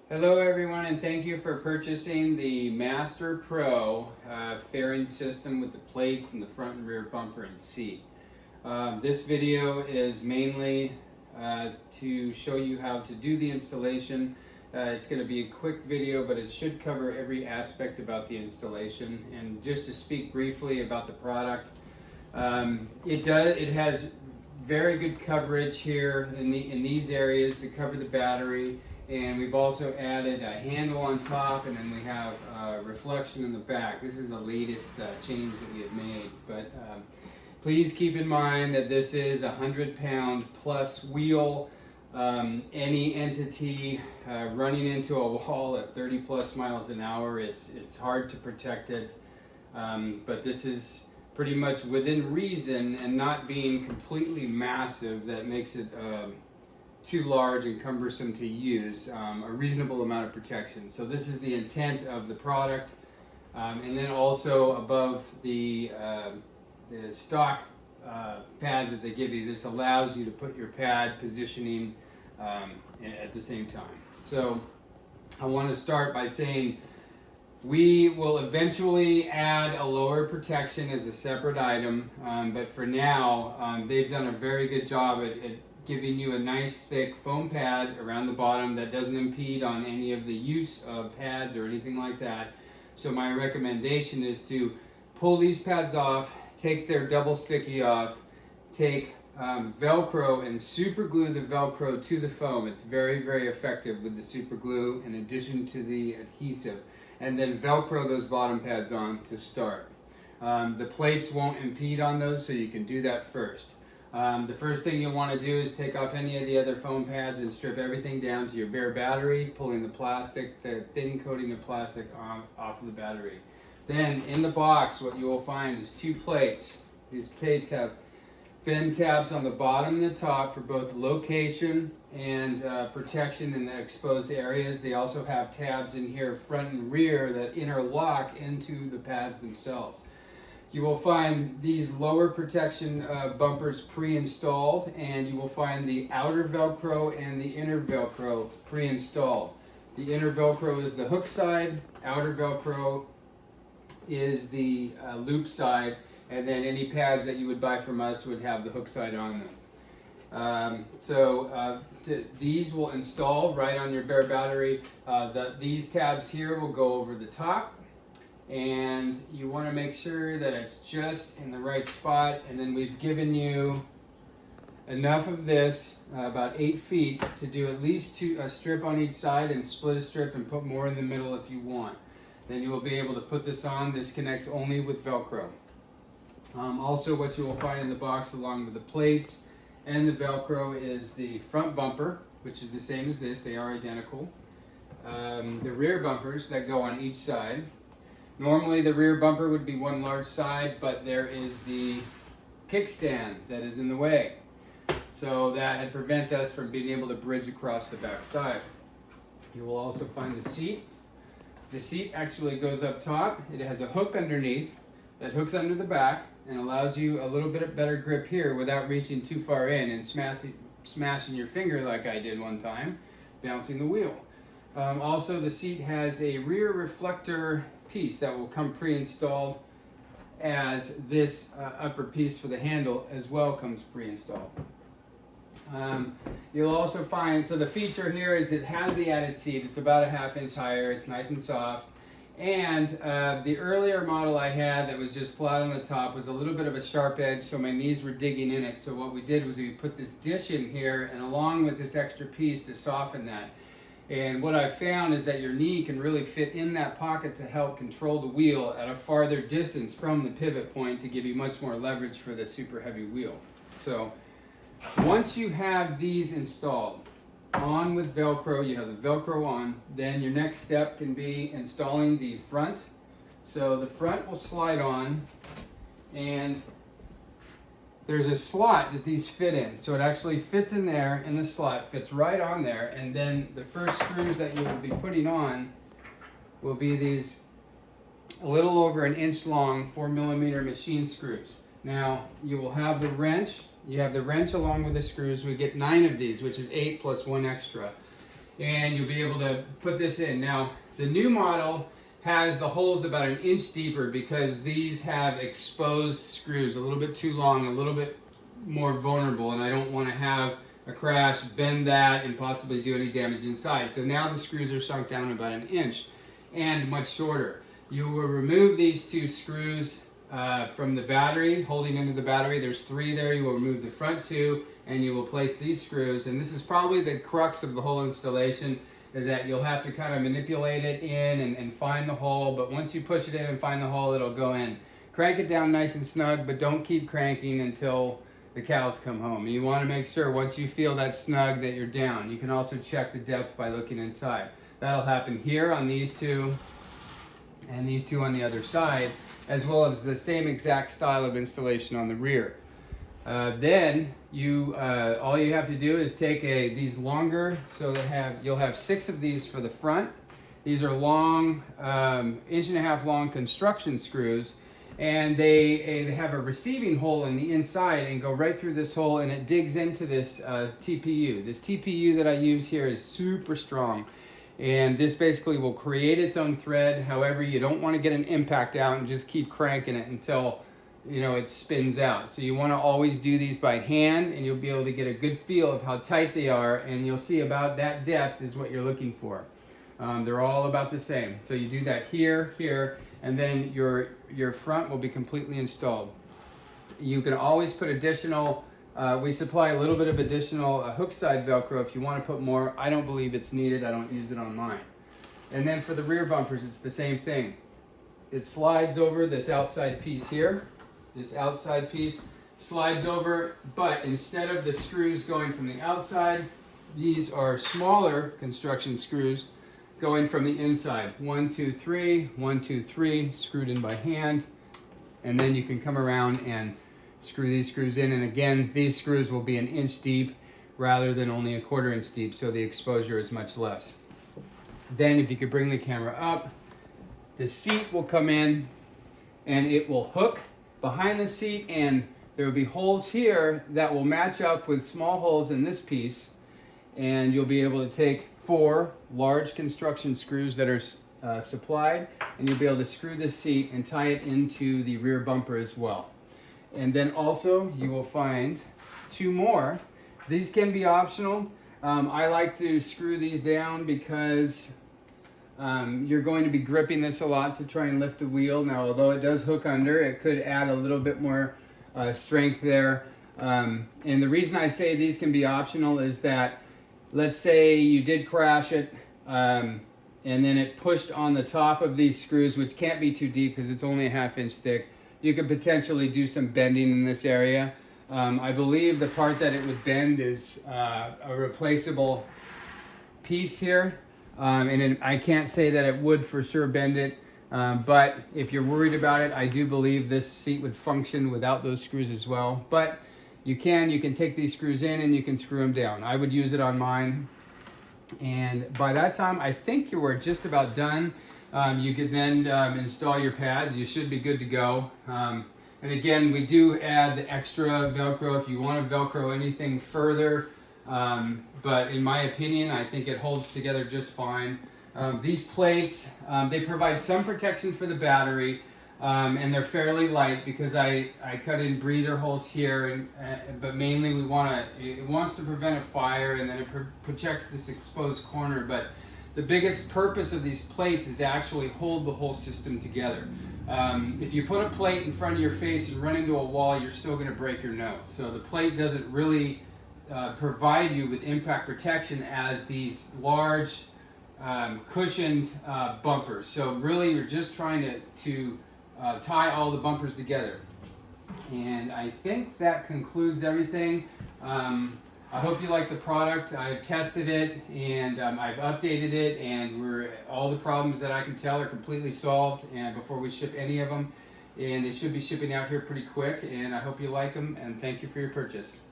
Hello everyone, and thank you for purchasing the Master Pro fairing system with the plates in the front and rear bumper and seat. This video is mainly to show you how to do the installation. It's going to be a quick video, but it should cover every aspect about the installation. And just to speak briefly about the product, it has very good coverage here in these areas to cover the battery. And we've also added a handle on top, and then we have reflection in the back. This is the latest change that we have made. But please keep in mind that this is a 100-pound plus wheel. Any entity running into a wall at 30 plus miles an hour, it's hard to protect it. But this is pretty much within reason, and not being completely massive that makes it too large and cumbersome to use, a reasonable amount of protection. So this is the intent of the product. And then also above the stock pads that they give you, this allows you to put your pad positioning at the same time. So I want to start by saying we will eventually add a lower protection as a separate item, but for now they've done a very good job at giving you a nice thick foam pad around the bottom that doesn't impede on any of the use of pads or anything like that. So my recommendation is to pull these pads off, take their double sticky off, take Velcro and super glue the Velcro to the foam. It's very, very effective with the super glue in addition to the adhesive. And then Velcro those bottom pads on to start. The plates won't impede on those, so you can do that first. The first thing you'll want to do is take off any of the other foam pads and strip everything down to your bare battery, pulling the plastic, the thin coating of plastic off of the battery. Then in the box, what you will find is two plates. These plates have fin tabs on the bottom and the top for both location and protection in the exposed areas. They also have tabs in here, front and rear, that interlock into the pads themselves. You will find these lower protection bumpers pre-installed, and you will find the outer Velcro and the inner Velcro pre-installed. The inner Velcro is the hook side, outer Velcro is the loop side, and then any pads that you would buy from us would have the hook side on them. These will install right on your bare battery. These tabs here will go over the top, and you want to make sure that it's just in the right spot. And then we've given you enough of this, about 8 feet, to do at least a strip on each side and split a strip and put more in the middle if you want. Then you will be able to put this on. This connects only with Velcro. Also, what you will find in the box along with the plates and the Velcro is the front bumper, which is the same as this. They are identical. The rear bumpers that go on each side. Normally the rear bumper would be one large side, but there is the kickstand that is in the way. So that had prevented us from being able to bridge across the back side. You will also find the seat. The seat actually goes up top. It has a hook underneath that hooks under the back and allows you a little bit better grip here without reaching too far in and smashing your finger like I did one time, bouncing the wheel. Also, the seat has a rear reflector piece that will come pre-installed, as this upper piece for the handle as well comes pre-installed. You'll also find, so the feature here is it has the added seat. It's about a ½ inch higher. It's nice and soft. And the earlier model I had that was just flat on the top was a little bit of a sharp edge, so my knees were digging in it. So what we did was we put this dish in here, and along with this extra piece to soften that. And what I found is that your knee can really fit in that pocket to help control the wheel at a farther distance from the pivot point to give you much more leverage for the super heavy wheel. So once you have these installed, on with Velcro, you have the Velcro on, then your next step can be installing the front. So the front will slide on, and there's a slot that these fit in. So it actually fits in there, in the slot, fits right on there, and then the first screws that you will be putting on will be these a little over 1 inch long 4mm machine screws. Now you will have the wrench. You have the wrench along with the screws. We get 9 of these, which is 8 plus 1 extra. and you'll be able to put this in. Now, the new model has the holes about 1 inch deeper because these have exposed screws, a little bit too long, a little bit more vulnerable, and I don't want to have a crash, bend that, and possibly do any damage inside. So now the screws are sunk down about 1 inch and much shorter. You will remove these 2 screws from the battery, holding into the battery. There's 3 there. You will remove the front 2, and you will place these screws. And this is probably the crux of the whole installation, is that you'll have to kind of manipulate it in and find the hole. But once you push it in and find the hole, it'll go in. Crank it down nice and snug, but don't keep cranking until the cows come home. You want to make sure once you feel that snug that you're down. You can also check the depth by looking inside. That'll happen here on these 2 and these 2 on the other side, as well as the same exact style of installation on the rear. Then all you have to do is take these longer, so you'll have 6 of these for the front. These are long, 1.5 inch long construction screws, and they have a receiving hole in the inside and go right through this hole, and it digs into this TPU. This TPU that I use here is super strong. And this basically will create its own thread. However, you don't want to get an impact out and just keep cranking it until it spins out. So you want to always do these by hand, and you'll be able to get a good feel of how tight they are, and you'll see about that depth is what you're looking for. They're all about the same. So you do that here, here, and then your front will be completely installed. You can always put additional we supply a little bit of additional hook side Velcro if you want to put more. I don't believe it's needed. I don't use it on mine. And then for the rear bumpers, it's the same thing. It slides over this outside piece here. This outside piece slides over, but instead of the screws going from the outside, these are smaller construction screws going from the inside. 1, 2, 3, 1, 2, 3, screwed in by hand. And then you can come around and screw these screws in, and again, these screws will be 1 inch deep rather than only 1/4 inch deep, so the exposure is much less. Then if you could bring the camera up, the seat will come in and it will hook behind the seat, and there will be holes here that will match up with small holes in this piece, and you'll be able to take 4 large construction screws that are supplied, and you'll be able to screw this seat and tie it into the rear bumper as well. And then also you will find 2 more. These can be optional. I like to screw these down because you're going to be gripping this a lot to try and lift the wheel. Now, although it does hook under, it could add a little bit more strength there. And the reason I say these can be optional is that, let's say you did crash it, and then it pushed on the top of these screws, which can't be too deep because it's only 1/2 inch thick. You could potentially do some bending in this area. I believe the part that it would bend is a replaceable piece here. I can't say that it would for sure bend it, but if you're worried about it, I do believe this seat would function without those screws as well. But you can take these screws in and you can screw them down. I would use it on mine. And by that time, I think you were just about done. You could then install your pads. You should be good to go. And again, we do add the extra Velcro if you want to Velcro anything further. But in my opinion, I think it holds together just fine. These plates, they provide some protection for the battery, and they're fairly light because I cut in breather holes here, but mainly it wants to prevent a fire, and then it protects this exposed corner. But the biggest purpose of these plates is to actually hold the whole system together. If you put a plate in front of your face and run into a wall, you're still going to break your nose. So the plate doesn't really provide you with impact protection as these large cushioned bumpers. So really you're just trying to tie all the bumpers together. And I think that concludes everything. I hope you like the product. I've tested it and I've updated it, and all the problems that I can tell are completely solved and before we ship any of them. And it should be shipping out here pretty quick, and I hope you like them, and thank you for your purchase.